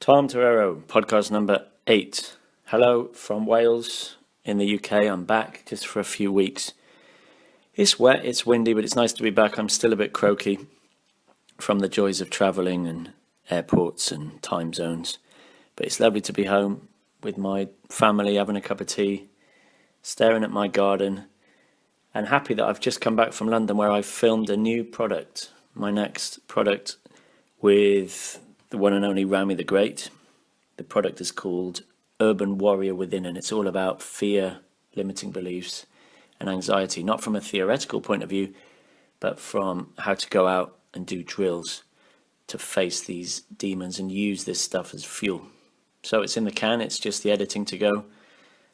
Tom Torero, podcast number 8. Hello from Wales in the UK. I'm back just for a few weeks. It's wet, it's windy, but it's nice to be back. I'm still a bit croaky from the joys of travelling and airports and time zones. But it's lovely to be home with my family, having a cup of tea, staring at my garden, and happy that I've just come back from London where I've filmed a new product, my next product with the one and only Rami the Great. The product is called Urban Warrior Within, and it's all about fear, limiting beliefs, and anxiety, not from a theoretical point of view, but from how to go out and do drills to face these demons and use this stuff as fuel. So it's in the can, it's just the editing to go.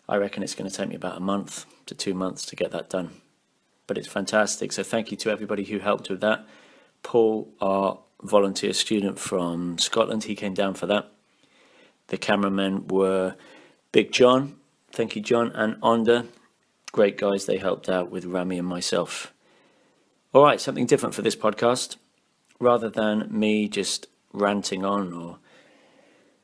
I reckon it's going to take me about a month to 2 months to get that done. But it's fantastic, so thank you to everybody who helped with that. Paul, our volunteer student from Scotland, he came down for that. The cameramen were Big John, thank you John, and Onda. Great guys, they helped out with Rami and myself. All right, something different for this podcast. Rather than me just ranting on or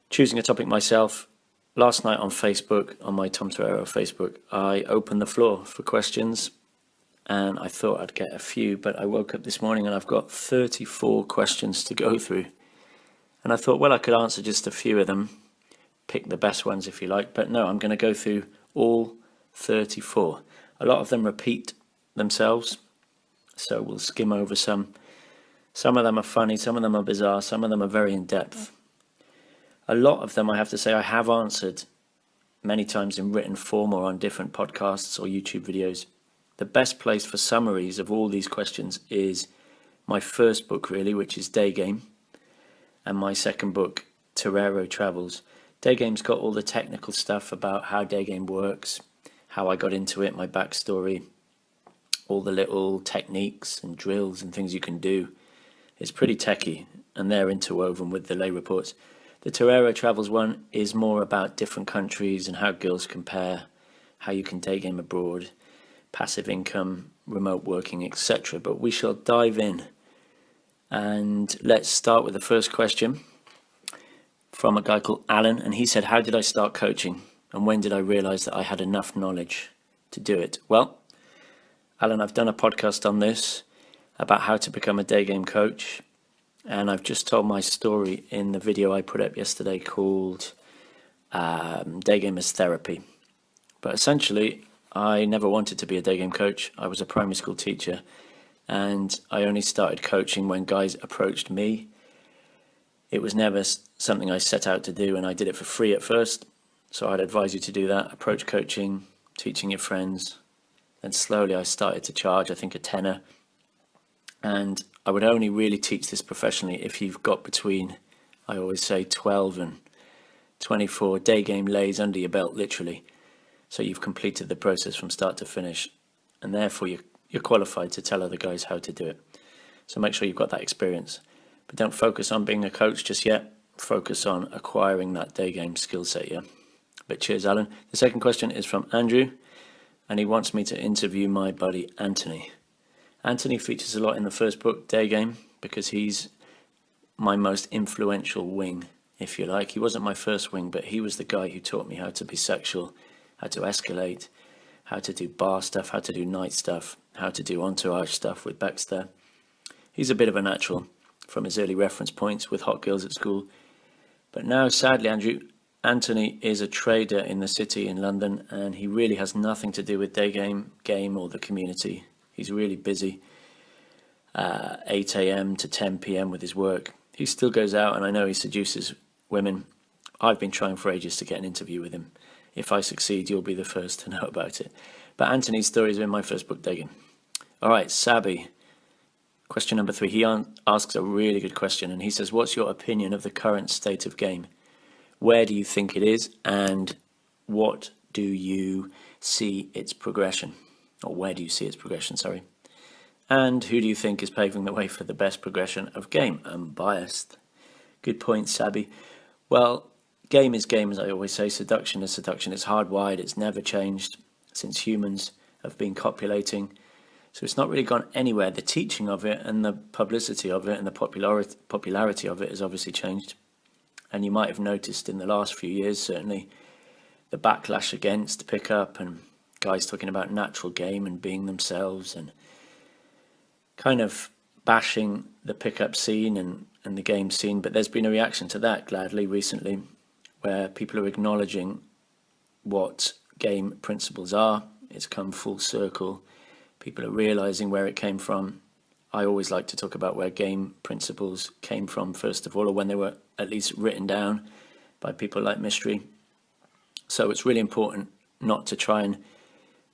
choosing a topic myself, last night on Facebook, on my Tom Torero Facebook, I opened the floor for questions. And I thought I'd get a few, but I woke up this morning and I've got 34 questions to go through. And I thought, well, I could answer just a few of them, pick the best ones if you like, but no, I'm going to go through all 34. A lot of them repeat themselves, so we'll skim over some. Some of them are funny, some of them are bizarre, some of them are very in-depth. A lot of them, I have to say, I have answered many times in written form or on different podcasts or YouTube videos. The best place for summaries of all these questions is my first book, really, which is Day Game, and my second book, Torero Travels. Day Game's got all the technical stuff about how Day Game works, how I got into it, my backstory, all the little techniques and drills and things you can do. It's pretty techy, and they're interwoven with the lay reports. The Torero Travels one is more about different countries and how girls compare, how you can day game abroad, passive income, remote working, etc. But we shall dive in, and let's start with the first question from a guy called Alan, and he said, how did I start coaching and when did I realize that I had enough knowledge to do it? Well, Alan, I've done a podcast on this about how to become a day game coach, and I've just told my story in the video I put up yesterday called Day Game as Therapy. But essentially, I never wanted to be a day game coach. I was a primary school teacher, and I only started coaching when guys approached me. It was never something I set out to do, and I did it for free at first. So I'd advise you to do that. Approach coaching, teaching your friends. Then slowly I started to charge, I think, a tenner. And I would only really teach this professionally if you've got between, I always say, 12 and 24 day game lays under your belt, literally. So you've completed the process from start to finish, and therefore you're qualified to tell other guys how to do it. So make sure you've got that experience. But don't focus on being a coach just yet. Focus on acquiring that day game skill set, yeah? But cheers, Alan. The second question is from Andrew, and he wants me to interview my buddy Anthony. Anthony features a lot in the first book, Day Game, because he's my most influential wing, if you like. He wasn't my first wing, but he was the guy who taught me how to be sexual, how to escalate, how to do bar stuff, how to do night stuff, how to do entourage stuff with Baxter. He's a bit of a natural from his early reference points with hot girls at school. But now, sadly, Andrew, Anthony is a trader in the city in London, and he really has nothing to do with day game or the community. He's really busy, 8 a.m. to 10 p.m. with his work. He still goes out, and I know he seduces women. I've been trying for ages to get an interview with him. If I succeed, you'll be the first to know about it. But Anthony's stories are in my first book, Day Game. All right, Sabi. Question number 3. He asks a really good question, and he says, what's your opinion of the current state of game? Where do you think it is, and what do you see its progression? Or where do you see its progression, sorry. And who do you think is paving the way for the best progression of game? I'm biased. Good point, Sabi. Well, game is game, as I always say. Seduction is seduction. It's hardwired. It's never changed since humans have been copulating. So it's not really gone anywhere. The teaching of it and the publicity of it and the popularity of it has obviously changed. And you might have noticed in the last few years, certainly, the backlash against pickup and guys talking about natural game and being themselves and kind of bashing the pickup scene and the game scene. But there's been a reaction to that, gladly, recently, where people are acknowledging what game principles are. It's come full circle. People are realizing where it came from. I always like to talk about where game principles came from, first of all, or when they were at least written down by people like Mystery. So it's really important not to try and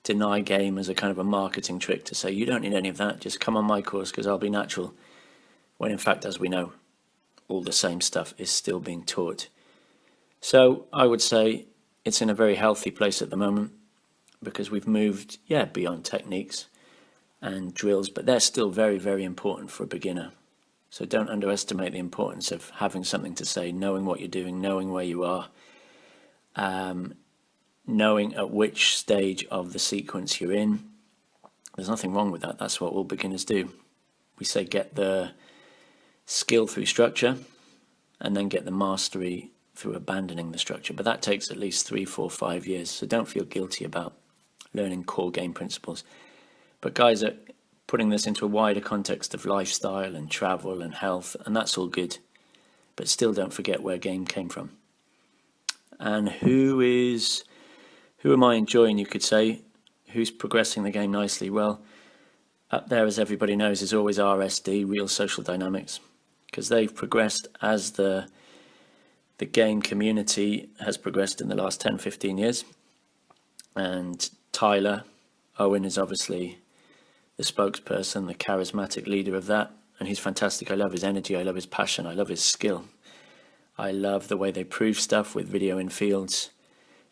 deny game as a kind of a marketing trick to say, you don't need any of that, just come on my course because I'll be natural. When in fact, as we know, all the same stuff is still being taught. So I would say it's in a very healthy place at the moment because we've moved, beyond techniques and drills, but they're still very, very important for a beginner. So don't underestimate the importance of having something to say, knowing what you're doing, knowing where you are, knowing at which stage of the sequence you're in. There's nothing wrong with that. That's what all beginners do. We say get the skill through structure and then get the mastery through abandoning the structure. But that takes at least 3, 4, 5 years. So don't feel guilty about learning core game principles. But guys are putting this into a wider context of lifestyle and travel and health, and that's all good. But still don't forget where game came from. And who am I enjoying, you could say? Who's progressing the game nicely? Well, up there, as everybody knows, is always RSD, Real Social Dynamics, because they've progressed as the game community has progressed in the last 10, 15 years. And Tyler Owen is obviously the spokesperson, the charismatic leader of that, and he's fantastic. I love his energy, I love his passion, I love his skill. I love the way they prove stuff with video in fields.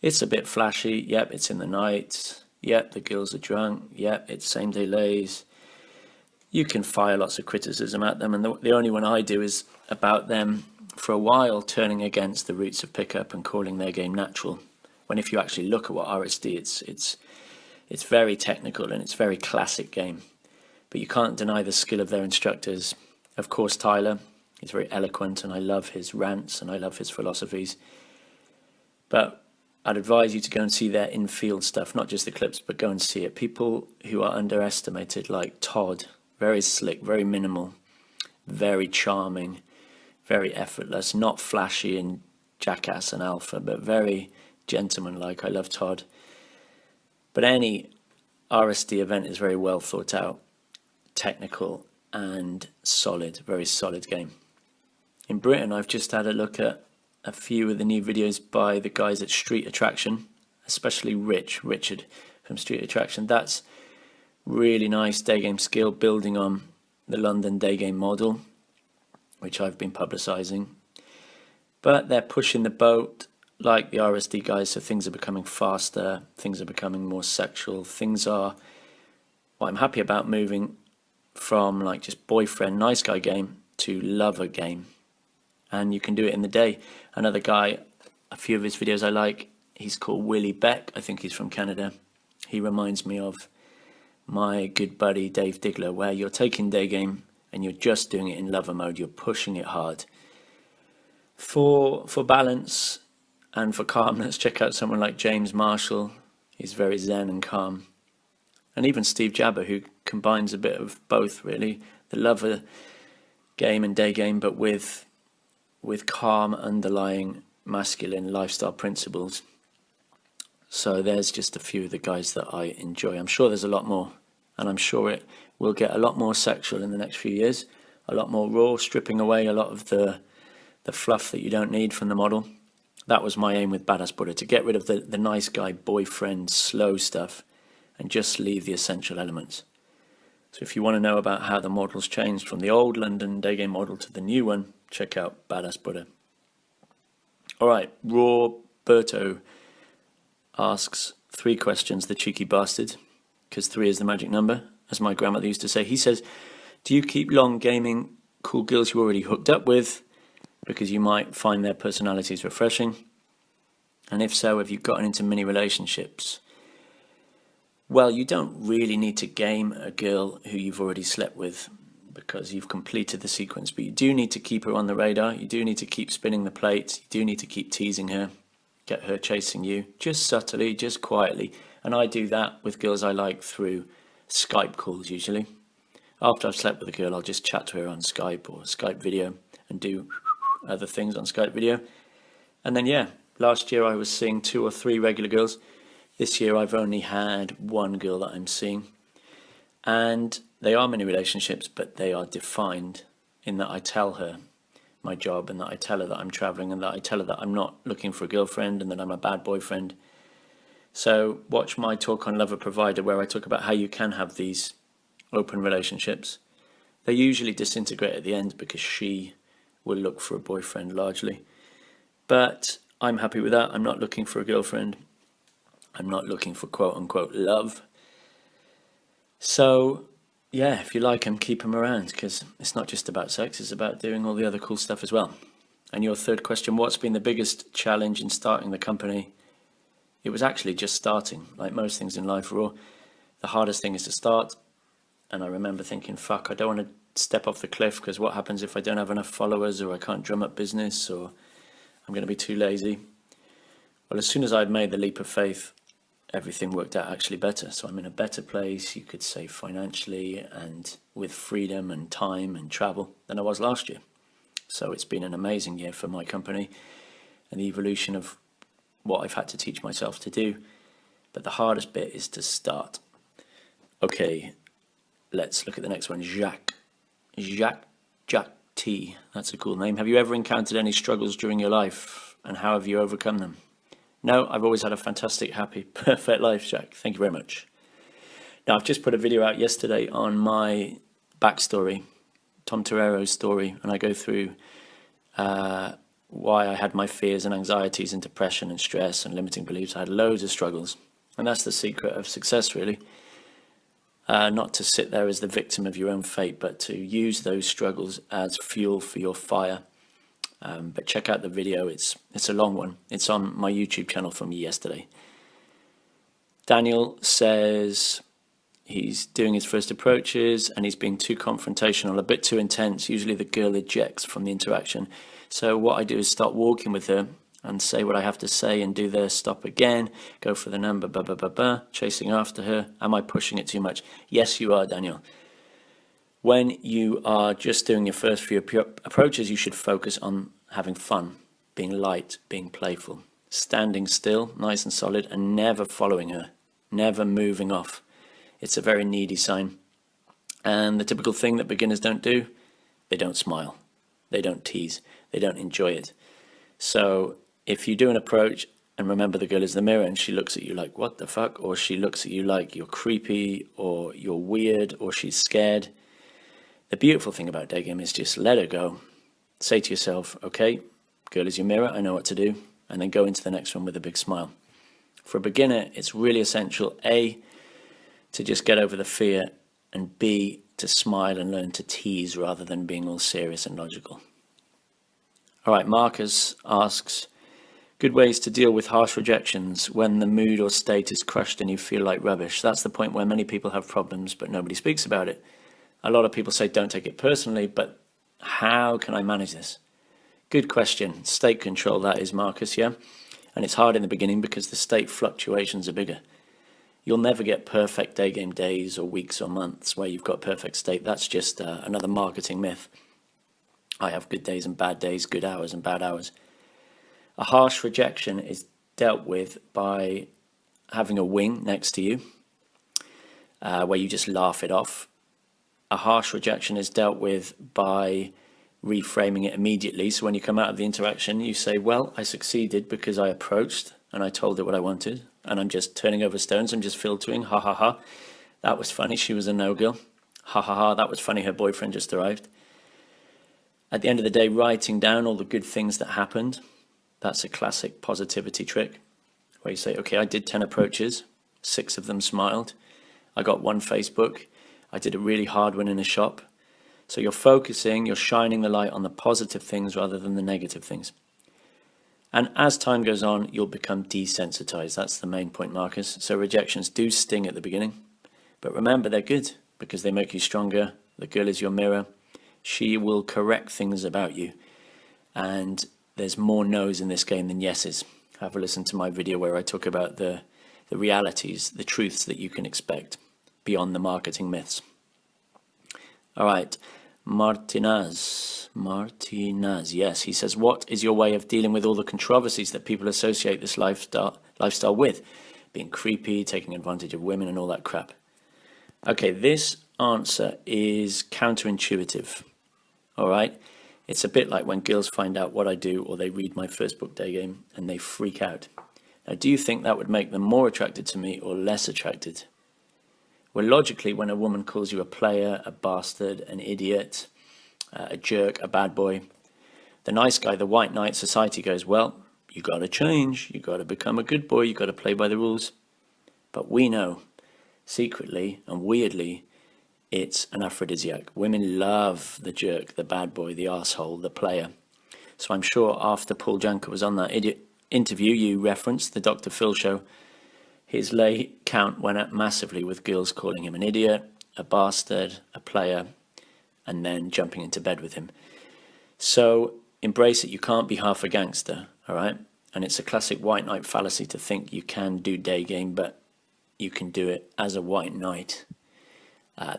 It's a bit flashy, yep, it's in the night, yep, the girls are drunk, yep, it's same day lays. You can fire lots of criticism at them, and the only one I do is about them for a while turning against the roots of pickup and calling their game natural. When if you actually look at what RSD, it's very technical and it's very classic game. But you can't deny the skill of their instructors. Of course, Tyler, he's very eloquent and I love his rants and I love his philosophies. But I'd advise you to go and see their in-field stuff, not just the clips, but go and see it. People who are underestimated, like Todd, very slick, very minimal, very charming, very effortless, not flashy and jackass and alpha, but very gentleman-like. I love Todd. But any RSD event is very well thought out, technical and solid, very solid game. In Britain, I've just had a look at a few of the new videos by the guys at Street Attraction, especially Richard from Street Attraction. That's really nice day game skill, building on the London day game model, which I've been publicising. But they're pushing the boat like the RSD guys, so things are becoming faster, things are becoming more sexual, what I'm happy about, moving from like just boyfriend, nice guy game to lover game. And you can do it in the day. Another guy, a few of his videos I like, he's called Willie Beck, I think he's from Canada. He reminds me of my good buddy Dave Diggler, where you're taking day game and you're just doing it in lover mode, you're pushing it hard. For balance and for calmness, check out someone like James Marshall. He's very zen and calm. And even Steve Jabber, who combines a bit of both, really. The lover game and day game, but with calm underlying masculine lifestyle principles. So there's just a few of the guys that I enjoy. I'm sure there's a lot more, and I'm sure it will get a lot more sexual in the next few years, a lot more raw, stripping away a lot of the fluff that you don't need from the model. That was my aim with Badass Buddha, to get rid of the nice guy, boyfriend, slow stuff, and just leave the essential elements. So if you want to know about how the model's changed from the old London day game model to the new one, check out Badass Buddha. All right, Roberto asks 3 questions, the cheeky bastard, because 3 is the magic number, as my grandmother used to say. He says, do you keep long gaming cool girls you're already hooked up with, because you might find their personalities refreshing? And if so, have you gotten into mini relationships? Well, you don't really need to game a girl who you've already slept with. because you've completed the sequence. But you do need to keep her on the radar. You do need to keep spinning the plates. You do need to keep teasing her, get her chasing you, just subtly, just quietly. And I do that with girls I like through Skype calls usually. After I've slept with a girl, I'll just chat to her on Skype or Skype video and do other things on Skype video. And then, yeah, last year I was seeing 2 or 3 regular girls. This year I've only had 1 girl that I'm seeing. And they are mini relationships, but they are defined in that I tell her my job, and that I tell her that I'm traveling, and that I tell her that I'm not looking for a girlfriend and that I'm a bad boyfriend. So watch my talk on Love a Provider, where I talk about how you can have these open relationships. They usually disintegrate at the end because she will look for a boyfriend largely. But I'm happy with that. I'm not looking for a girlfriend. I'm not looking for quote unquote love. So yeah, if you like them, keep them around, because it's not just about sex, it's about doing all the other cool stuff as well. And your third question, what's been the biggest challenge in starting the company? It was actually just starting. Like most things in life, Raw, the hardest thing is to start. And I remember thinking, fuck, I don't want to step off the cliff, because what happens if I don't have enough followers, or I can't drum up business, or I'm going to be too lazy? Well, as soon as I'd made the leap of faith, everything worked out actually better. So I'm in a better place, you could say, financially and with freedom and time and travel than I was last year. So it's been an amazing year for my company and the evolution of what I've had to teach myself to do. But the hardest bit is to start. Okay, let's look at the next one. Jacques T. That's a cool name. Have you ever encountered any struggles during your life, and how have you overcome them? No, I've always had a fantastic, happy, perfect life, Jack. Thank you very much. Now, I've just put a video out yesterday on my backstory, Tom Torero's story, and I go through why I had my fears and anxieties and depression and stress and limiting beliefs. I had loads of struggles, and that's the secret of success, really. Not to sit there as the victim of your own fate, but to use those struggles as fuel for your fire. But check out the video, it's a long one. It's on my YouTube channel from yesterday. Daniel says he's doing his first approaches and he's being too confrontational, a bit too intense. Usually the girl ejects from the interaction. So what I do is start walking with her and say what I have to say and do the stop again, go for the number, chasing after her. Am I pushing it too much? Yes, you are, Daniel. When you are just doing your first few approaches, you should focus on having fun, being light, being playful, standing still, nice and solid, and never following her, never moving off. It's a very needy sign. And the typical thing that beginners don't do, they don't smile, they don't tease, they don't enjoy it. So if you do an approach, and remember the girl is the mirror, and she looks at you like, what the fuck? Or she looks at you like you're creepy, or you're weird, or she's scared. The beautiful thing about day game is just let her go. Say to yourself, okay, girl is your mirror, I know what to do, and then go into the next one with a big smile. For a beginner, it's really essential, A, to just get over the fear, and B, to smile and learn to tease rather than being all serious and logical. All right, Marcus asks, good ways to deal with harsh rejections when the mood or state is crushed and you feel like rubbish. That's the point where many people have problems, but nobody speaks about it. A lot of people say don't take it personally, but how can I manage this? Good question. State control, that is, Marcus, yeah? And it's hard in the beginning because the state fluctuations are bigger. You'll never get perfect day game days or weeks or months where you've got perfect state. That's just another marketing myth. I have good days and bad days, good hours and bad hours. A harsh rejection is dealt with by having a wing next to you, where you just laugh it off. A harsh rejection is dealt with by reframing it immediately. So when you come out of the interaction, you say, well, I succeeded because I approached and I told her what I wanted, and I'm just turning over stones. I'm just filtering. Ha ha ha. That was funny. She was a no girl. Ha ha ha. That was funny. Her boyfriend just arrived. At the end of the day, writing down all the good things that happened. That's a classic positivity trick where you say, okay, I did 10 approaches. 6 of them smiled. I got 1 Facebook. I did a really hard one in a shop. So you're focusing, you're shining the light on the positive things rather than the negative things. And as time goes on, you'll become desensitized. That's the main point, Marcus. So rejections do sting at the beginning. But remember, they're good because they make you stronger. The girl is your mirror. She will correct things about you. And there's more no's in this game than yeses. Have a listen to my video where I talk about the realities, the truths that you can expect beyond the marketing myths. All right, Martinez, yes, he says, what is your way of dealing with all the controversies that people associate this lifestyle with? Being creepy, taking advantage of women and all that crap. Okay, this answer is counterintuitive. All right, it's a bit like when girls find out what I do or they read my first book day game and they freak out. Now, do you think that would make them more attracted to me or less attracted? Well, logically, when a woman calls you a player, a bastard, an idiot, a jerk, a bad boy, the nice guy, the white knight society goes, well, you got to change, you got to become a good boy, you got to play by the rules. But we know, secretly and weirdly, it's an aphrodisiac. Women love the jerk, the bad boy, the arsehole, the player. So I'm sure after Paul Janka was on that interview you referenced, the Dr. Phil show, his lay count went up massively with girls calling him an idiot, a bastard, a player, and then jumping into bed with him. So embrace it. You can't be half a gangster, all right? And it's a classic white knight fallacy to think you can do day game, but you can do it as a white knight.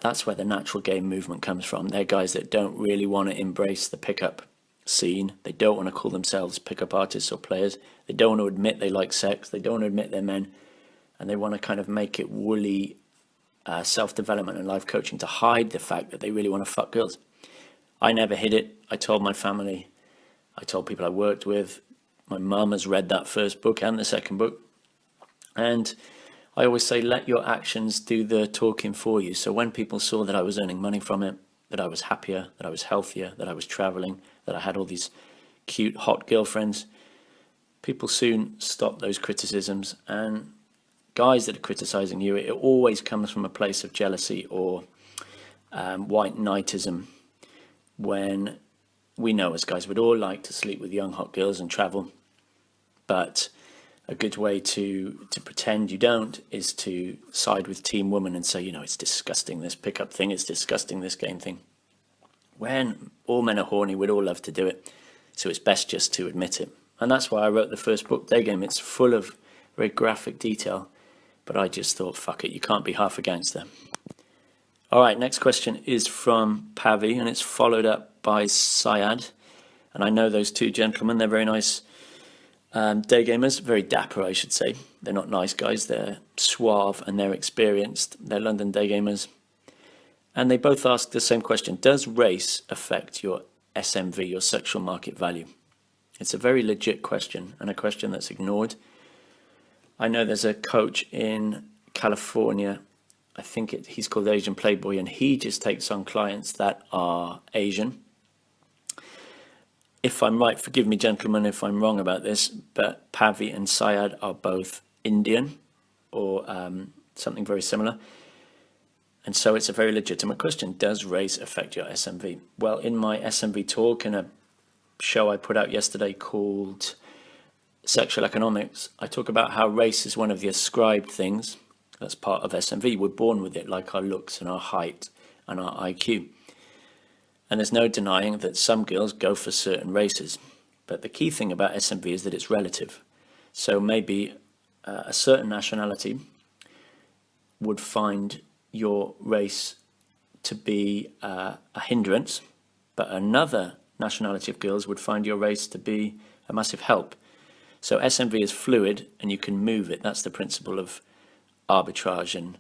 That's where the natural game movement comes from. They're guys that don't really want to embrace the pickup scene. They don't want to call themselves pickup artists or players. They don't want to admit they like sex. They don't want to admit they're men. And they want to kind of make it woolly self-development and life coaching to hide the fact that they really want to fuck girls. I never hid it. I told my family. I told people I worked with. My mum has read that first book and the second book. And I always say, let your actions do the talking for you. So when people saw that I was earning money from it, that I was happier, that I was healthier, that I was traveling, that I had all these cute, hot girlfriends, people soon stopped those criticisms. And guys that are criticizing you, it always comes from a place of jealousy or white knightism, when we know as guys we'd all like to sleep with young hot girls and travel, but a good way to pretend you don't is to side with Team Woman and say, you know, it's disgusting, this pickup thing, it's disgusting, this game thing. When all men are horny, we'd all love to do it, so it's best just to admit it. And that's why I wrote the first book, Day Game. It's full of very graphic detail, but I just thought, fuck it, you can't be half a gangster. All right, next question is from Pavi, and it's followed up by Syed. And I know those two gentlemen, they're very nice day gamers, very dapper, I should say. They're not nice guys, they're suave and they're experienced. They're London day gamers. And they both asked the same question. Does race affect your SMV, your sexual market value? It's a very legit question, and a question that's ignored. I know there's a coach in California, I think he's called Asian Playboy, and he just takes on clients that are Asian. If I'm right, forgive me, gentlemen, if I'm wrong about this, but Pavi and Syed are both Indian or something very similar. And so it's a very legitimate question. Does race affect your SMV? Well, in my SMV talk in a show I put out yesterday called Sexual Economics, I talk about how race is one of the ascribed things that's part of SMV. We're born with it, like our looks and our height and our IQ. And there's no denying that some girls go for certain races. But the key thing about SMV is that it's relative. So maybe a certain nationality would find your race to be a hindrance, but another nationality of girls would find your race to be a massive help. So SMV is fluid and you can move it. That's the principle of arbitrage and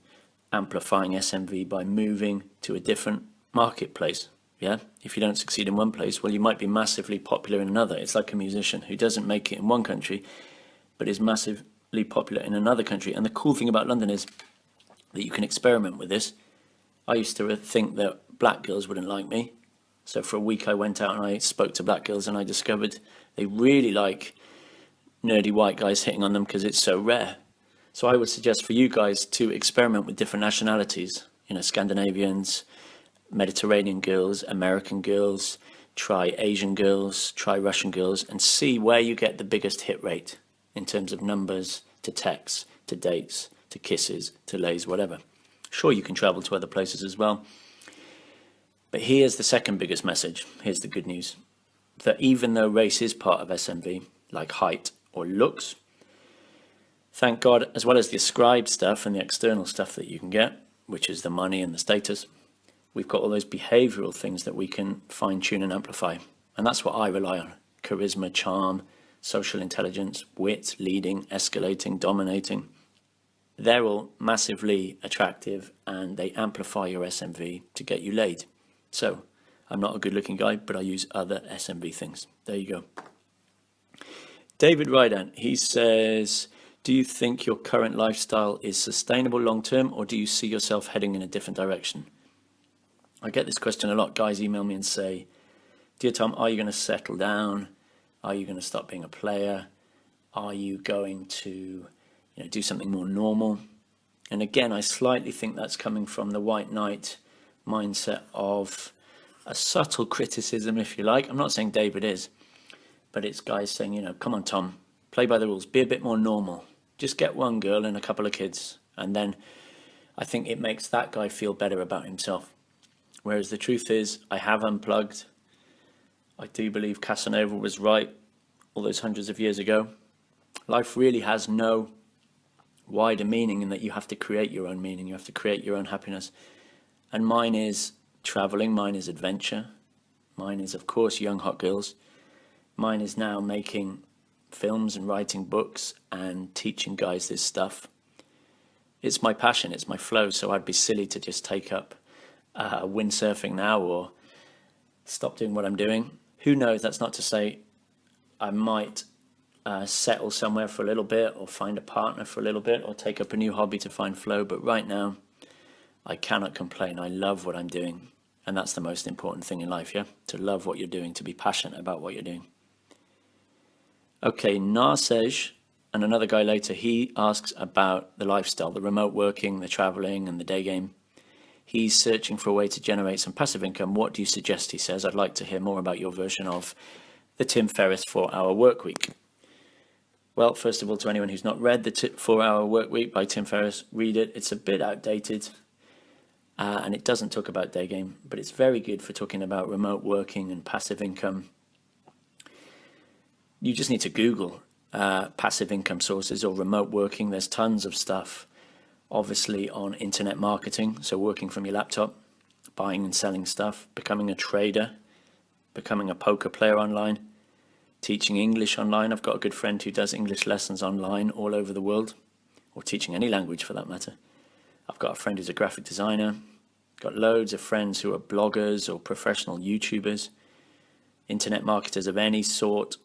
amplifying SMV by moving to a different marketplace. Yeah, if you don't succeed in one place, well, you might be massively popular in another. It's like a musician who doesn't make it in one country, but is massively popular in another country. And the cool thing about London is that you can experiment with this. I used to think that black girls wouldn't like me. So for a week I went out and I spoke to black girls and I discovered they really like nerdy white guys hitting on them because it's so rare. So I would suggest for you guys to experiment with different nationalities, you know, Scandinavians, Mediterranean girls, American girls, try Asian girls, try Russian girls, and see where you get the biggest hit rate in terms of numbers to texts, to dates, to kisses, to lays, whatever. Sure, you can travel to other places as well. But here's the second biggest message. Here's the good news. That even though race is part of SMV, like height or looks, thank God, as well as the ascribed stuff and the external stuff that you can get, which is the money and the status, we've got all those behavioral things that we can fine-tune and amplify. And that's what I rely on. Charisma, charm, social intelligence, wit, leading, escalating, dominating. They're all massively attractive and they amplify your SMV to get you laid. So, I'm not a good-looking guy, but I use other SMV things. There you go. David Rydan, he says, do you think your current lifestyle is sustainable long-term, or do you see yourself heading in a different direction? I get this question a lot. Guys email me and say, dear Tom, are you going to settle down? Are you going to stop being a player? Are you going to do something more normal? And again, I slightly think that's coming from the white knight mindset of a subtle criticism, if you like. I'm not saying David is, but it's guys saying, come on, Tom, play by the rules, be a bit more normal. Just get one girl and a couple of kids. And then I think it makes that guy feel better about himself. Whereas the truth is, I have unplugged. I do believe Casanova was right all those hundreds of years ago. Life really has no wider meaning in that you have to create your own meaning. You have to create your own happiness. And mine is traveling. Mine is adventure. Mine is, of course, young hot girls. Mine is now making films and writing books and teaching guys this stuff. It's my passion. It's my flow. So I'd be silly to just take up windsurfing now or stop doing what I'm doing. Who knows? That's not to say I might settle somewhere for a little bit or find a partner for a little bit or take up a new hobby to find flow. But right now, I cannot complain. I love what I'm doing. And that's the most important thing in life, yeah? To love what you're doing, to be passionate about what you're doing. Okay, Narsej and another guy later, he asks about the lifestyle, the remote working, the traveling and the day game. He's searching for a way to generate some passive income. What do you suggest? He says, I'd like to hear more about your version of the Tim Ferriss 4-Hour Workweek. Well, first of all, to anyone who's not read the 4-Hour Workweek by Tim Ferriss, read it. It's a bit outdated and it doesn't talk about day game, but it's very good for talking about remote working and passive income. You just need to Google passive income sources or remote working. There's tons of stuff, obviously, on internet marketing. So working from your laptop, buying and selling stuff, becoming a trader, becoming a poker player online, teaching English online. I've got a good friend who does English lessons online all over the world, or teaching any language for that matter. I've got a friend who's a graphic designer, got loads of friends who are bloggers or professional YouTubers, internet marketers of any sort,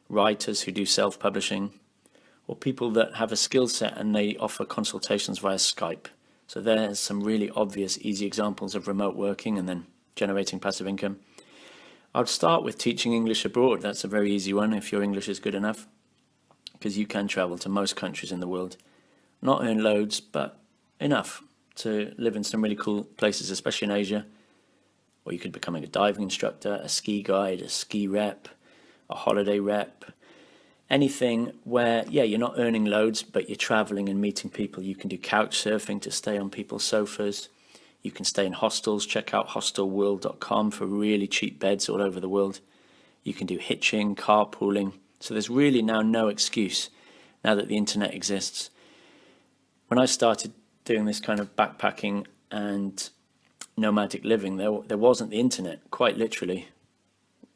writers who do self-publishing, or people that have a skill set and they offer consultations via Skype. So there's some really obvious, easy examples of remote working and then generating passive income. I'd start with teaching English abroad. That's a very easy one if your English is good enough, because you can travel to most countries in the world. Not earn loads, but enough to live in some really cool places, especially in Asia. Or you could become a diving instructor, a ski guide, a ski rep, a holiday rep, anything where, you're not earning loads, but you're traveling and meeting people. You can do couch surfing to stay on people's sofas. You can stay in hostels. Check out hostelworld.com for really cheap beds all over the world. You can do hitching, carpooling. So there's really now no excuse now that the internet exists. When I started doing this kind of backpacking and nomadic living, there wasn't the internet, quite literally.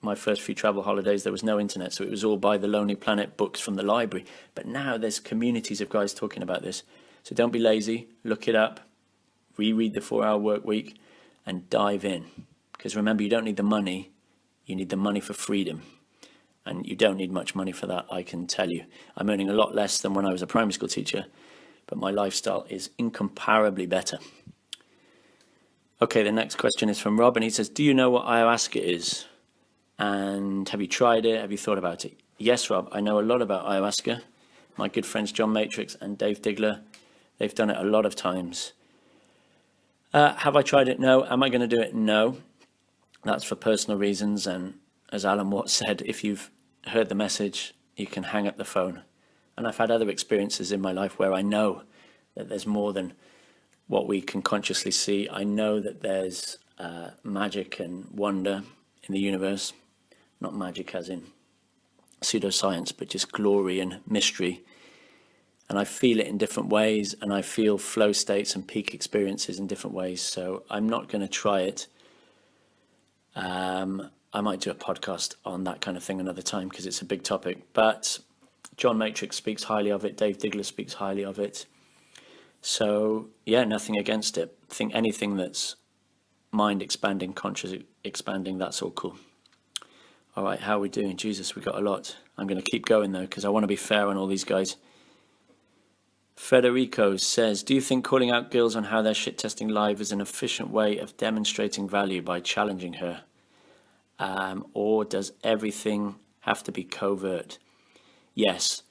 My first few travel holidays, there was no internet, so it was all by the Lonely Planet books from the library. But now there's communities of guys talking about this. So don't be lazy, look it up, reread the 4-Hour Workweek and dive in. Because remember, you don't need the money, you need the money for freedom. And you don't need much money for that, I can tell you. I'm earning a lot less than when I was a primary school teacher, but my lifestyle is incomparably better. Okay, the next question is from Rob, and he says, do you know what ayahuasca is? And have you tried it? Have you thought about it? Yes, Rob, I know a lot about ayahuasca. My good friends John Matrix and Dave Diggler, they've done it a lot of times. Have I tried it? No. Am I going to do it? No. That's for personal reasons. And as Alan Watts said, if you've heard the message, you can hang up the phone. And I've had other experiences in my life where I know that there's more than what we can consciously see. I know that there's magic and wonder in the universe. Not magic as in pseudoscience, but just glory and mystery. And I feel it in different ways, and I feel flow states and peak experiences in different ways. So I'm not going to try it. I might do a podcast on that kind of thing another time because it's a big topic. But John Matrix speaks highly of it. Dave Digler speaks highly of it. So yeah, nothing against it. I think anything that's mind expanding, conscious expanding, that's all cool. All right, how are we doing? Jesus, we got a lot. I'm going to keep going though because I want to be fair on all these guys. Federico says, do you think calling out girls on how they're shit testing live is an efficient way of demonstrating value by challenging her? Or does everything have to be covert? Yes.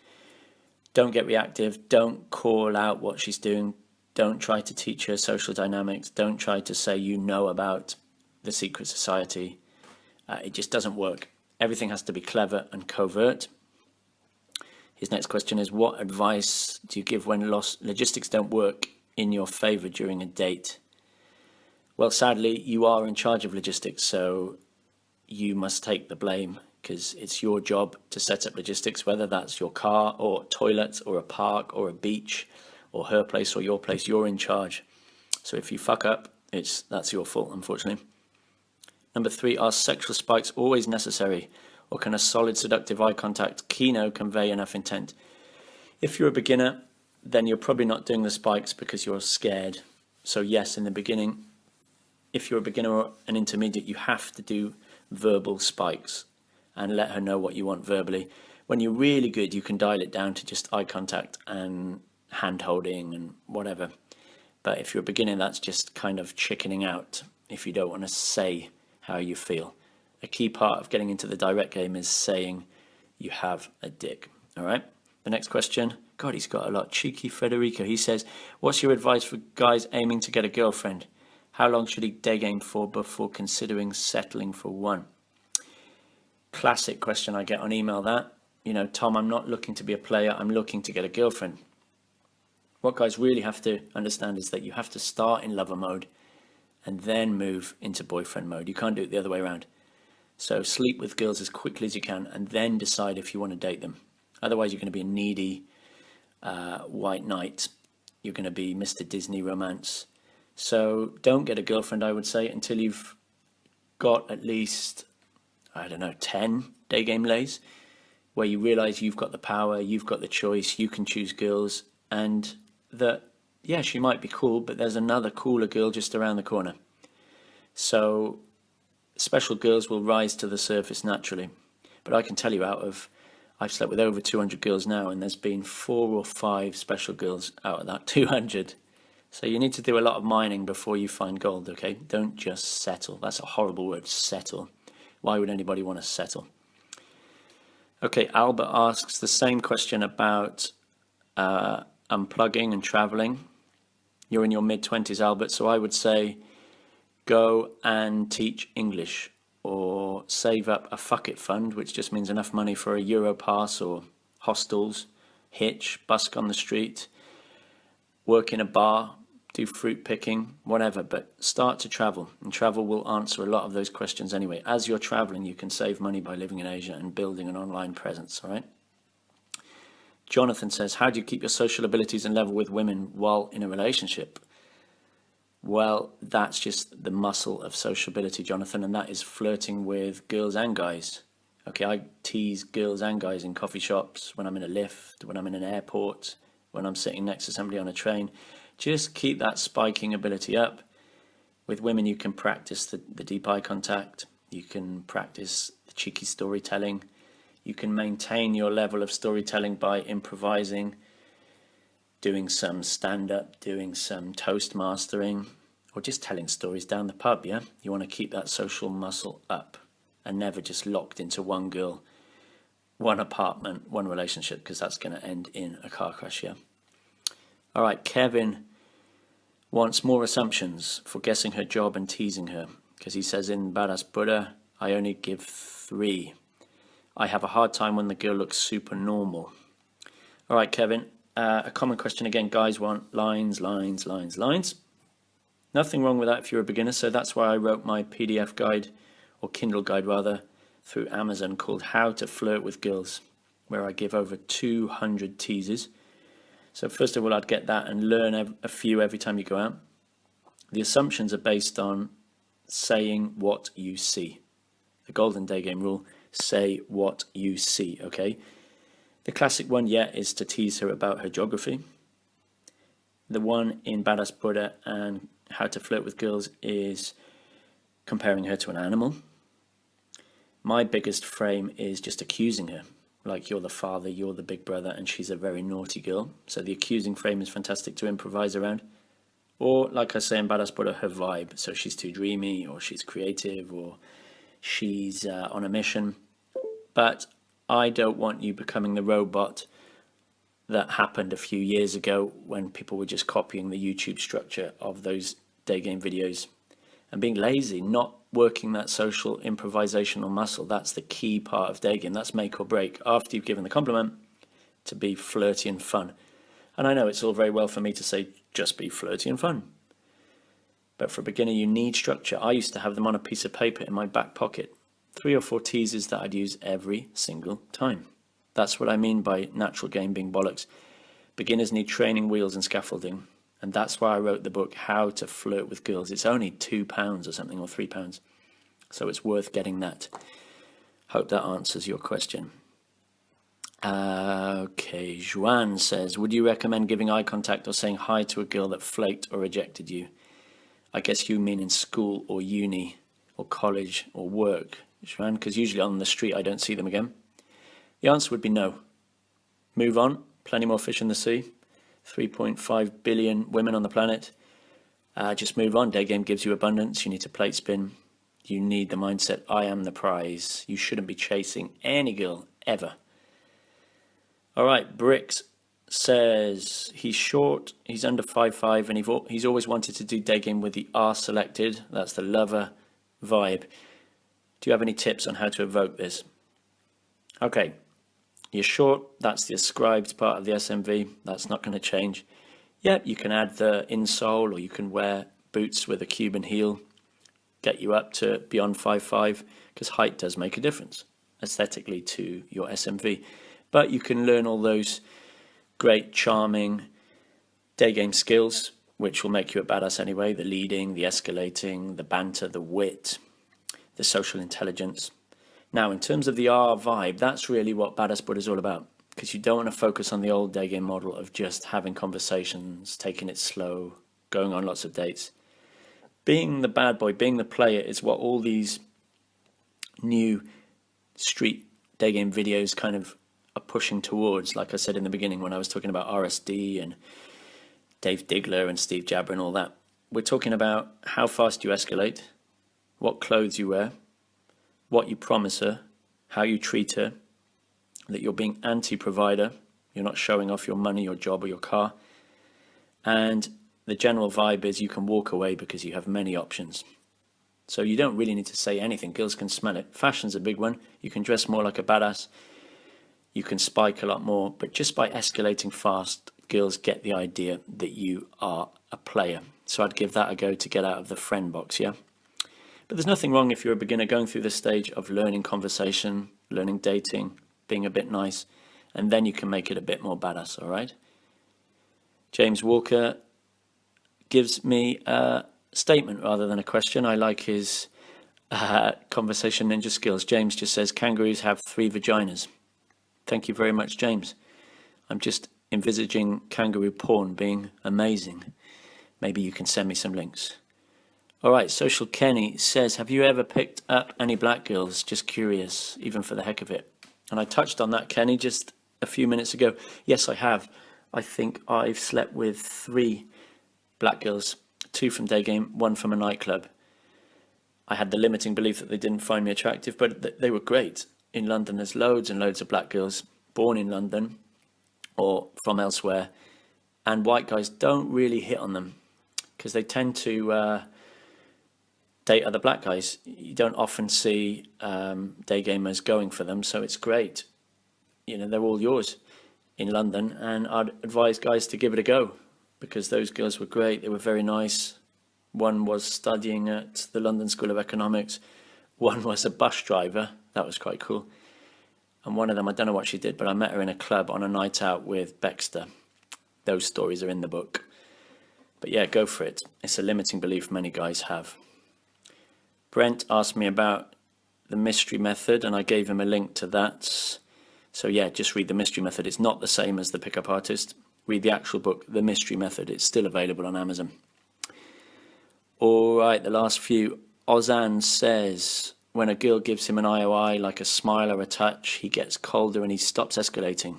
Don't get reactive. Don't call out what she's doing. Don't try to teach her social dynamics. Don't try to say you know about the secret society. It just doesn't work. Everything has to be clever and covert. His next question is, what advice do you give when logistics don't work in your favor during a date? Well, sadly, you are in charge of logistics, so you must take the blame because it's your job to set up logistics, whether that's your car or toilet or a park or a beach or her place or your place. You're in charge. So if you fuck up, that's your fault, unfortunately. Number 3, are sexual spikes always necessary? Or can a solid seductive eye contact keynote convey enough intent? If you're a beginner, then you're probably not doing the spikes because you're scared. So yes, in the beginning, if you're a beginner or an intermediate, you have to do verbal spikes and let her know what you want verbally. When you're really good, you can dial it down to just eye contact and hand holding and whatever. But if you're a beginner, that's just kind of chickening out if you don't want to say how you feel. A key part of getting into the direct game is saying you have a dick. All right. The next question. God, he's got a lot. Cheeky Federico. He says, what's your advice for guys aiming to get a girlfriend? How long should he day game for before considering settling for one? Classic question I get on email that. Tom, I'm not looking to be a player. I'm looking to get a girlfriend. What guys really have to understand is that you have to start in lover mode and then move into boyfriend mode. You can't do it the other way around. So sleep with girls as quickly as you can and then decide if you want to date them. Otherwise, you're going to be a needy white knight. You're going to be Mr. Disney romance. So don't get a girlfriend, I would say, until you've got at least, 10 day game lays where you realize you've got the power, you've got the choice, you can choose girls, and that, yeah, she might be cool, but there's another cooler girl just around the corner. So special girls will rise to the surface naturally. But I can tell you I've slept with over 200 girls now, and there's been 4 or 5 special girls out of that 200. So you need to do a lot of mining before you find gold, okay? Don't just settle. That's a horrible word, settle. Why would anybody want to settle? Okay, Albert asks the same question about unplugging and traveling. You're in your mid-20s, Albert, so I would say go and teach English or save up a fuck it fund, which just means enough money for a Euro pass or hostels, hitch, busk on the street, work in a bar, do fruit picking, whatever, but start to travel, and travel will answer a lot of those questions anyway. As you're traveling, you can save money by living in Asia and building an online presence, all right? Jonathan says, how do you keep your social abilities and level with women while in a relationship? Well, that's just the muscle of sociability, Jonathan, and that is flirting with girls and guys. Okay, I tease girls and guys in coffee shops, when I'm in a lift, when I'm in an airport, when I'm sitting next to somebody on a train. Just keep that spiking ability up. With women, you can practice the deep eye contact. You can practice the cheeky storytelling. You can maintain your level of storytelling by improvising, doing some stand-up, doing some toast mastering, or just telling stories down the pub, yeah? You want to keep that social muscle up and never just locked into one girl, one apartment, one relationship, because that's going to end in a car crash, yeah? All right, Kevin wants more assumptions for guessing her job and teasing her, because he says in Badass Buddha, I only give 3. I have a hard time when the girl looks super normal. All right, Kevin, a common question again. Guys want lines. Nothing wrong with that if you're a beginner. So that's why I wrote my PDF guide, or Kindle guide rather, through Amazon called How to Flirt with Girls, where I give over 200 teases. So first of all, I'd get that and learn a few every time you go out. The assumptions are based on saying what you see. The golden day game rule, say what you see, okay? The classic one, is to tease her about her geography. The one in Badass Buddha and How to Flirt with Girls is comparing her to an animal. My biggest frame is just accusing her, like you're the father, you're the big brother, and she's a very naughty girl. So the accusing frame is fantastic to improvise around. Or, like I say in Badass Buddha, her vibe. So she's too dreamy, or she's creative, or she's on a mission. But I don't want you becoming the robot that happened a few years ago when people were just copying the YouTube structure of those day game videos and being lazy, not working that social improvisational muscle. That's the key part of day game. That's make or break. After you've given the compliment, to be flirty and fun. And I know it's all very well for me to say, just be flirty and fun. But for a beginner, you need structure. I used to have them on a piece of paper in my back pocket. 3 or 4 teases that I'd use every single time. That's what I mean by natural game being bollocks. Beginners need training wheels and scaffolding. And that's why I wrote the book, How to Flirt with Girls. It's only £2 or something, or £3. So it's worth getting that. Hope that answers your question. Okay, Juan says, would you recommend giving eye contact or saying hi to a girl that flaked or rejected you? I guess you mean in school or uni or college or work, Juan, because usually on the street I don't see them again. The answer would be no. Move on. Plenty more fish in the sea. 3.5 billion women on the planet. Just move on. Day game gives you abundance. You need to plate spin. You need the mindset, I am the prize. You shouldn't be chasing any girl, ever. All right, Bricks says he's short, he's under 5'5", and he's always wanted to do day game with the R selected. That's the lover vibe. Do you have any tips on how to evoke this? Okay, you're short. That's the ascribed part of the SMV. That's not going to change. Yeah, you can add the insole, or you can wear boots with a Cuban heel. Get you up to beyond 5'5", because height does make a difference aesthetically to your SMV. But you can learn all those great, charming day game skills, which will make you a badass anyway. The leading, the escalating, the banter, the wit, the social intelligence. Now, in terms of the R vibe, that's really what Badass Buddha is all about, because you don't want to focus on the old day game model of just having conversations, taking it slow, going on lots of dates. Being the bad boy, being the player is what all these new street day game videos kind of are pushing towards. Like I said in the beginning when I was talking about RSD and Dave Diggler and Steve Jabber and all that, we're talking about how fast you escalate, what clothes you wear, what you promise her, how you treat her, that you're being anti-provider, you're not showing off your money, your job, or your car. And the general vibe is you can walk away because you have many options. So you don't really need to say anything. Girls can smell it. Fashion's a big one. You can dress more like a badass. You can spike a lot more. But just by escalating fast, girls get the idea that you are a player. So I'd give that a go to get out of the friend box, yeah? But there's nothing wrong if you're a beginner going through this stage of learning conversation, learning dating, being a bit nice, and then you can make it a bit more badass, all right? James Walker gives me a statement rather than a question. I like his conversation ninja skills. James just says, kangaroos have 3 vaginas. Thank you very much, James. I'm just envisaging kangaroo porn being amazing. Maybe you can send me some links. All right, Social Kenny says, have you ever picked up any black girls? Just curious, even for the heck of it. And I touched on that, Kenny, just a few minutes ago. Yes, I have. I think I've slept with 3 black girls, 2 from day game, 1 from a nightclub. I had the limiting belief that they didn't find me attractive, but they were great. In London, there's loads and loads of black girls born in London or from elsewhere. And white guys don't really hit on them because they tend to date other black guys. You don't often see day gamers going for them, so it's great. You know, they're all yours in London, and I'd advise guys to give it a go because those girls were great. They were very nice. One was studying at the London School of Economics. One was a bus driver. That was quite cool. And one of them, I don't know what she did, but I met her in a club on a night out with Baxter. Those stories are in the book. But yeah, go for it. It's a limiting belief many guys have. Brent asked me about the mystery method, and I gave him a link to that. So yeah, just read the mystery method. It's not the same as the pickup artist. Read the actual book, The Mystery Method. It's still available on Amazon. All right, the last few. Ozan says, when a girl gives him an IOI, like a smile or a touch, he gets colder and he stops escalating.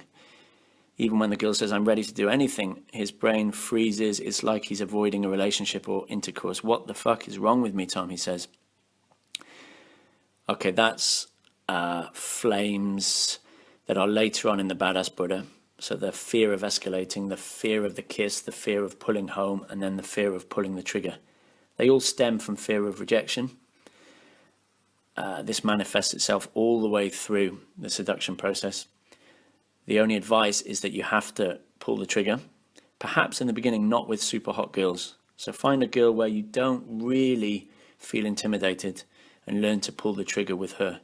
Even when the girl says, I'm ready to do anything, his brain freezes. It's like he's avoiding a relationship or intercourse. What the fuck is wrong with me, Tom? He says. Okay, that's flames that are later on in the Badass Buddha. So the fear of escalating, the fear of the kiss, the fear of pulling home, and then the fear of pulling the trigger. They all stem from fear of rejection. This manifests itself all the way through the seduction process. The only advice is that you have to pull the trigger, perhaps in the beginning not with super hot girls. So find a girl where you don't really feel intimidated and learn to pull the trigger with her.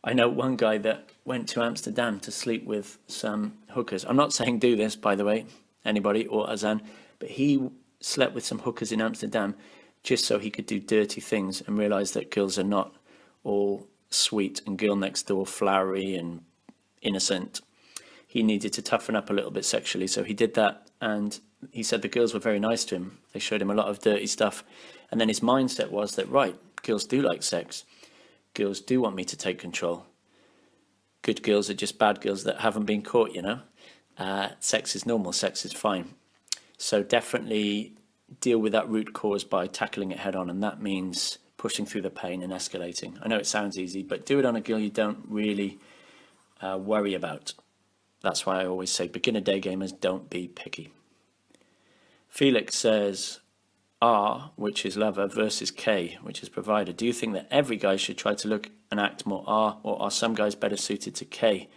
I know one guy that went to Amsterdam to sleep with some hookers. I'm not saying do this, by the way, anybody or Azan, but he slept with some hookers in Amsterdam just so he could do dirty things and realize that girls are not all sweet and girl next door flowery and innocent. He needed to toughen up a little bit sexually, so he did that, and he said the girls were very nice to him. They showed him a lot of dirty stuff, and then his mindset was that, right, girls do like sex. Girls do want me to take control. Good girls are just bad girls that haven't been caught, you know. Sex is normal, sex is fine. So definitely deal with that root cause by tackling it head on, and that means pushing through the pain and escalating. I know it sounds easy, but do it on a girl you don't really worry about. That's why I always say beginner day gamers, don't be picky. Felix says R, which is lover, versus K, which is provider. Do you think that every guy should try to look and act more R, or are some guys better suited to K?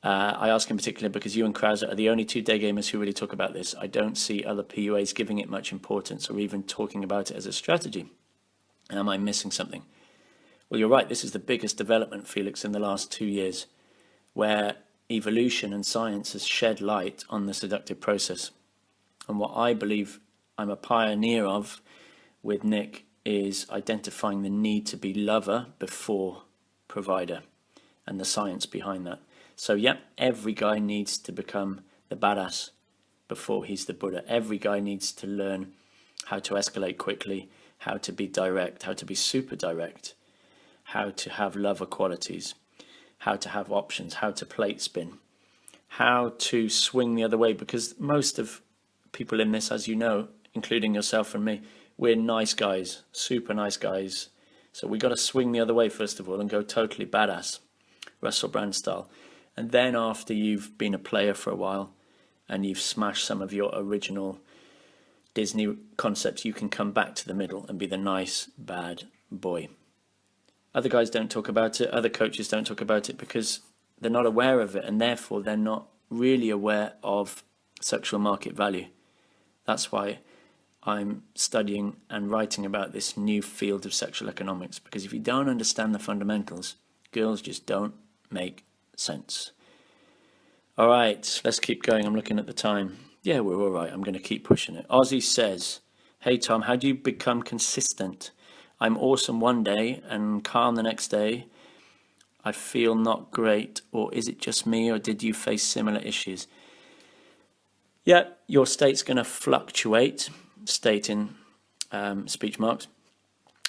I ask in particular because you and Krauser are the only two day gamers who really talk about this. I don't see other PUAs giving it much importance or even talking about it as a strategy. Am I missing something? Well, you're right. This is the biggest development, Felix, in the last 2 years, where evolution and science has shed light on the seductive process. And what I believe I'm a pioneer of with Nick is identifying the need to be lover before provider and the science behind that. So yeah, every guy needs to become the badass before he's the Buddha. Every guy needs to learn how to escalate quickly, how to be direct, how to be super direct, how to have lover qualities, how to have options, how to plate spin, how to swing the other way, because most of people in this, as you know, including yourself and me, we're nice guys, super nice guys. So we got to swing the other way first of all and go totally badass, Russell Brand style. And then after you've been a player for a while and you've smashed some of your original Disney concepts, you can come back to the middle and be the nice, bad boy. Other guys don't talk about it. Other coaches don't talk about it because they're not aware of it, and therefore they're not really aware of sexual market value. That's why I'm studying and writing about this new field of sexual economics, because if you don't understand the fundamentals, girls just don't make sense. All right, let's keep going. I'm looking at the time. Yeah, we're all right. I'm going to keep pushing it. Ozzy says, hey, Tom, how do you become consistent? I'm awesome one day and calm the next day. I feel not great. Or is it just me, or did you face similar issues? Yeah, your state's going to fluctuate, state in speech marks,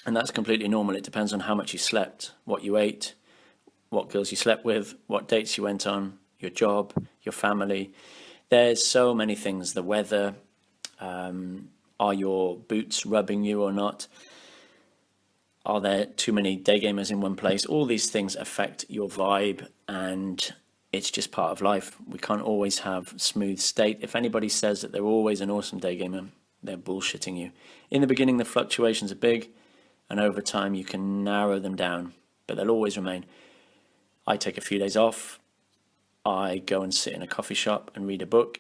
and that's completely normal. It depends on how much you slept, what you ate, what girls you slept with, what dates you went on, your job, your family. There's so many things. The weather, are your boots rubbing you or not? Are there too many day gamers in one place? All these things affect your vibe, and it's just part of life. We can't always have smooth state. If anybody says that they're always an awesome day gamer, they're bullshitting you. In the beginning, the fluctuations are big, and over time you can narrow them down, but they'll always remain. I take a few days off. I go and sit in a coffee shop and read a book.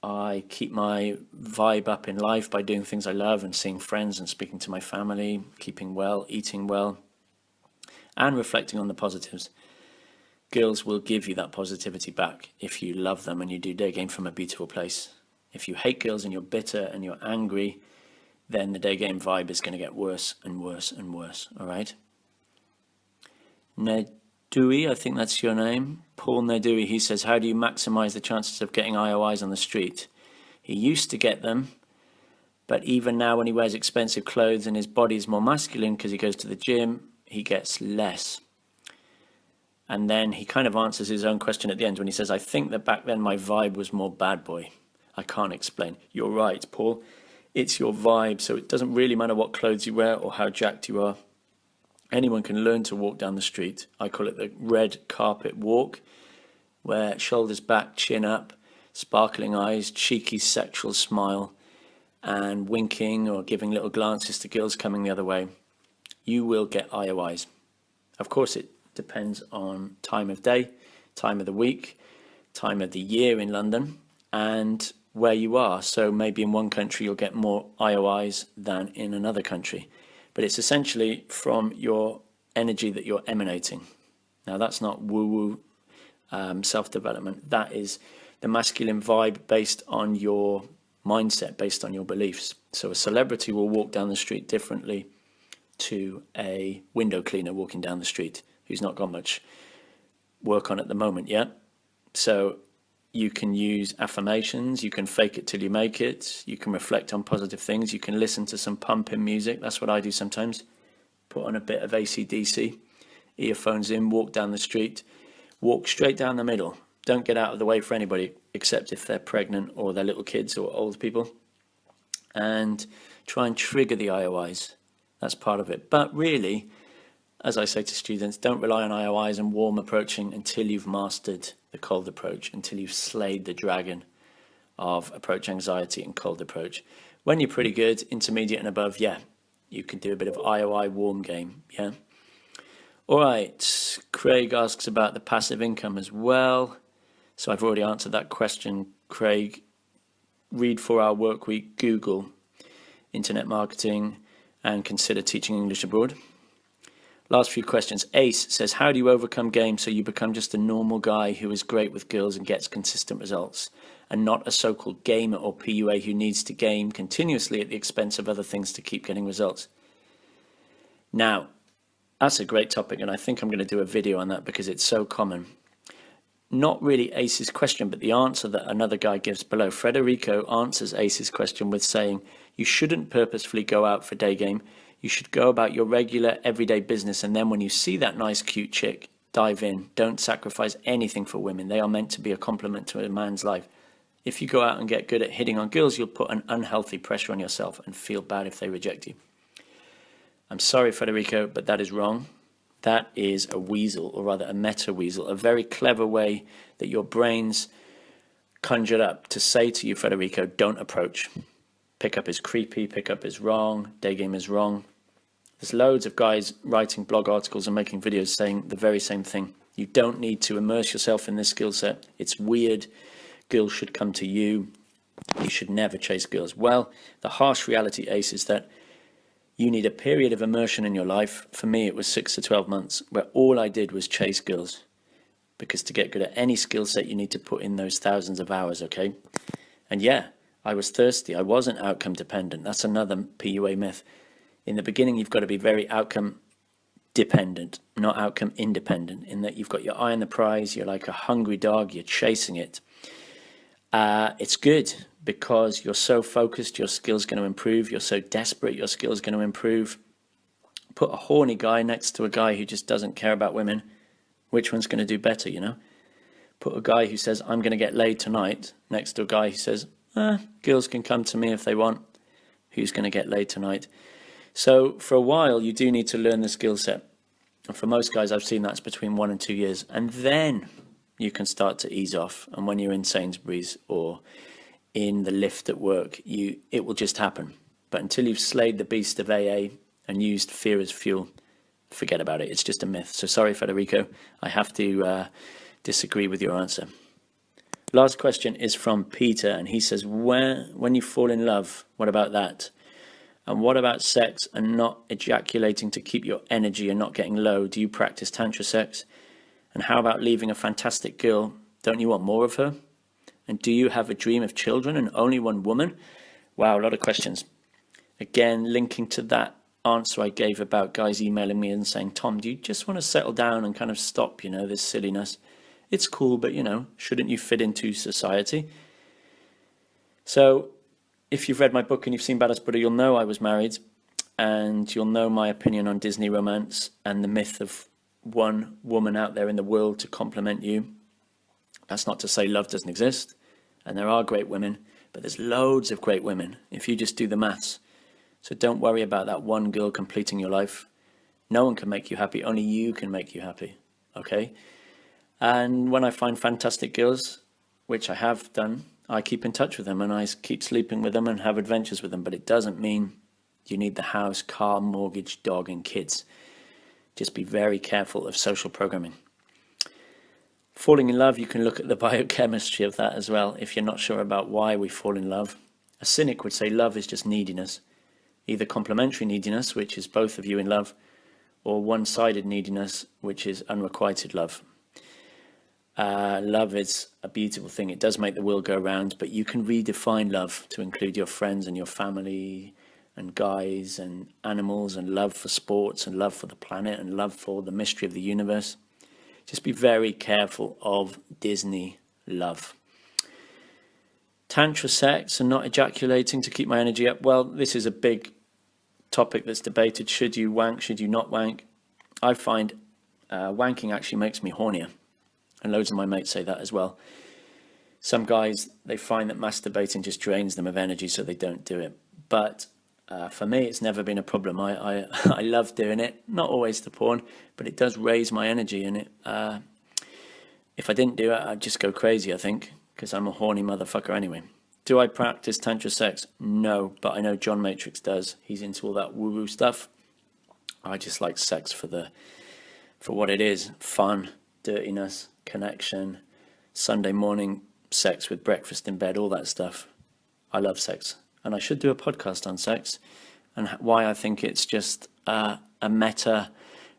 I keep my vibe up in life by doing things I love and seeing friends and speaking to my family, keeping well, eating well, and reflecting on the positives. Girls will give you that positivity back if you love them and you do day game from a beautiful place. If you hate girls and you're bitter and you're angry, then the day game vibe is going to get worse and worse and worse, all right? Nedui, I think that's your name. Paul Nedui, he says, how do you maximize the chances of getting IOIs on the street? He used to get them, but even now when he wears expensive clothes and his body is more masculine because he goes to the gym, he gets less. And then he kind of answers his own question at the end when he says, I think that back then my vibe was more bad boy. I can't explain. You're right, Paul. It's your vibe, so it doesn't really matter what clothes you wear or how jacked you are. Anyone can learn to walk down the street. I call it the red carpet walk, where shoulders back, chin up, sparkling eyes, cheeky sexual smile, and winking or giving little glances to girls coming the other way. You will get IOIs. Of course, it depends on time of day, time of the week, time of the year in London, and where you are. So maybe in one country you'll get more IOIs than in another country. But it's essentially from your energy that you're emanating. Now, that's not woo-woo self-development. That is the masculine vibe based on your mindset, based on your beliefs. So a celebrity will walk down the street differently to a window cleaner walking down the street who's not got much work on at the moment yet. So you can use affirmations, you can fake it till you make it, you can reflect on positive things, you can listen to some pumping music. That's what I do sometimes. Put on a bit of AC/DC, earphones in, walk down the street, walk straight down the middle. Don't get out of the way for anybody except if they're pregnant or they're little kids or old people. And try and trigger the IOIs. That's part of it. But really, as I say to students, don't rely on IOIs and warm approaching until you've mastered the cold approach, until you've slayed the dragon of approach anxiety and cold approach. When you're pretty good, intermediate and above, yeah, you can do a bit of IOI warm game, yeah. All right, Craig asks about the passive income as well. So I've already answered that question, Craig. Read 4-Hour Workweek, Google internet marketing, and consider teaching English abroad. Last few questions. Ace says, how do you overcome game so you become just a normal guy who is great with girls and gets consistent results, and not a so-called gamer or PUA who needs to game continuously at the expense of other things to keep getting results? Now, that's a great topic, and I think I'm going to do a video on that because it's so common. Not really Ace's question, but the answer that another guy gives below. Federico answers Ace's question with saying, you shouldn't purposefully go out for day game. You should go about your regular, everyday business, and then when you see that nice, cute chick, dive in. Don't sacrifice anything for women. They are meant to be a complement to a man's life. If you go out and get good at hitting on girls, you'll put an unhealthy pressure on yourself and feel bad if they reject you. I'm sorry, Federico, but that is wrong. That is a weasel, or rather a meta weasel, a very clever way that your brains conjured up to say to you, Federico, don't approach. Pick up is creepy, pick up is wrong, day game is wrong. There's loads of guys writing blog articles and making videos saying the very same thing. You don't need to immerse yourself in this skill set. It's weird. Girls should come to you. You should never chase girls. Well, the harsh reality, Ace, is that you need a period of immersion in your life. For me, it was 6 to 12 months where all I did was chase girls. Because to get good at any skill set, you need to put in those thousands of hours, okay? And yeah, I was thirsty. I wasn't outcome dependent. That's another PUA myth. In the beginning, you've got to be very outcome dependent, not outcome independent, in that you've got your eye on the prize. You're like a hungry dog. You're chasing it. It's good because you're so focused, your skill's going to improve. You're so desperate, your skill's going to improve. Put a horny guy next to a guy who just doesn't care about women. Which one's going to do better, you know? Put a guy who says, I'm going to get laid tonight, next to a guy who says, girls can come to me if they want. Who's going to get laid tonight? So for a while, you do need to learn the skill set. And for most guys, I've seen that's between 1 and 2 years. And then you can start to ease off. And when you're in Sainsbury's or in the lift at work, it will just happen. But until you've slayed the beast of AA and used fear as fuel, forget about it. It's just a myth. So sorry, Federico. I have to disagree with your answer. Last question is from Peter, and he says, when you fall in love, what about that? And what about sex and not ejaculating to keep your energy and not getting low? Do you practice tantra sex? And how about leaving a fantastic girl? Don't you want more of her? And do you have a dream of children and only one woman? Wow, a lot of questions. Again, linking to that answer I gave about guys emailing me and saying, Tom, do you just want to settle down and kind of stop, this silliness? It's cool, but, shouldn't you fit into society? So if you've read my book and you've seen Badass Buddha, you'll know I was married, and you'll know my opinion on Disney romance and the myth of one woman out there in the world to complement you. That's not to say love doesn't exist, and there are great women, but there's loads of great women if you just do the maths. So don't worry about that one girl completing your life. No one can make you happy, only you can make you happy, okay? And when I find fantastic girls, which I have done, I keep in touch with them and I keep sleeping with them and have adventures with them, but it doesn't mean you need the house, car, mortgage, dog and kids. Just be very careful of social programming. Falling in love, you can look at the biochemistry of that as well if you're not sure about why we fall in love. A cynic would say love is just neediness, either complementary neediness, which is both of you in love, or one-sided neediness, which is unrequited love. Love is a beautiful thing. It does make the world go round, but you can redefine love to include your friends and your family and guys and animals and love for sports and love for the planet and love for the mystery of the universe. Just be very careful of Disney love. Tantra sex and not ejaculating to keep my energy up. Well, this is a big topic that's debated. Should you wank? Should you not wank? I find wanking actually makes me hornier. And loads of my mates say that as well. Some guys, they find that masturbating just drains them of energy, so they don't do it. But for me, it's never been a problem. I love doing it. Not always to porn, but it does raise my energy. And if I didn't do it, I'd just go crazy, I think, because I'm a horny motherfucker anyway. Do I practice tantra sex? No, but I know John Matrix does. He's into all that woo-woo stuff. I just like sex for what it is. Fun, dirtiness, connection, Sunday morning sex with breakfast in bed, all that stuff. I love sex, and I should do a podcast on sex and why I think it's just a meta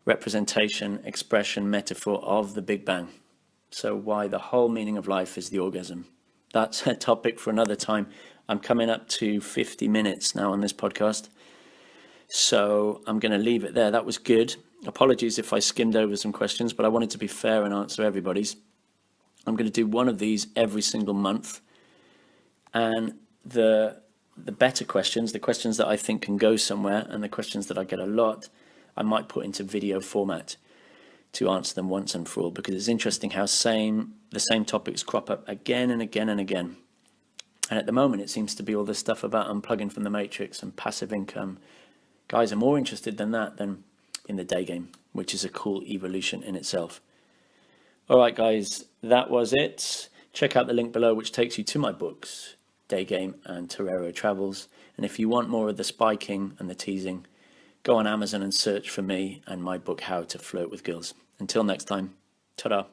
representation, expression, metaphor of the Big Bang. So why the whole meaning of life is the orgasm. That's a topic for another time. I'm coming up to 50 minutes now on this podcast, so I'm going to leave it there. That was good. Apologies if I skimmed over some questions, but I wanted to be fair and answer everybody's. I'm going to do one of these every single month. And the better questions, the questions that I think can go somewhere, and the questions that I get a lot, I might put into video format to answer them once and for all, because it's interesting how the same topics crop up again and again and again. And at the moment, it seems to be all this stuff about unplugging from the matrix and passive income. Guys are more interested than that than in the day game, which is a cool evolution in itself. All right, guys, that was it. Check out the link below, which takes you to my books, Day Game and Torero Travels. And if you want more of the spiking and the teasing, go on Amazon and search for me and my book, How to Flirt with Girls. Until next time, ta-da.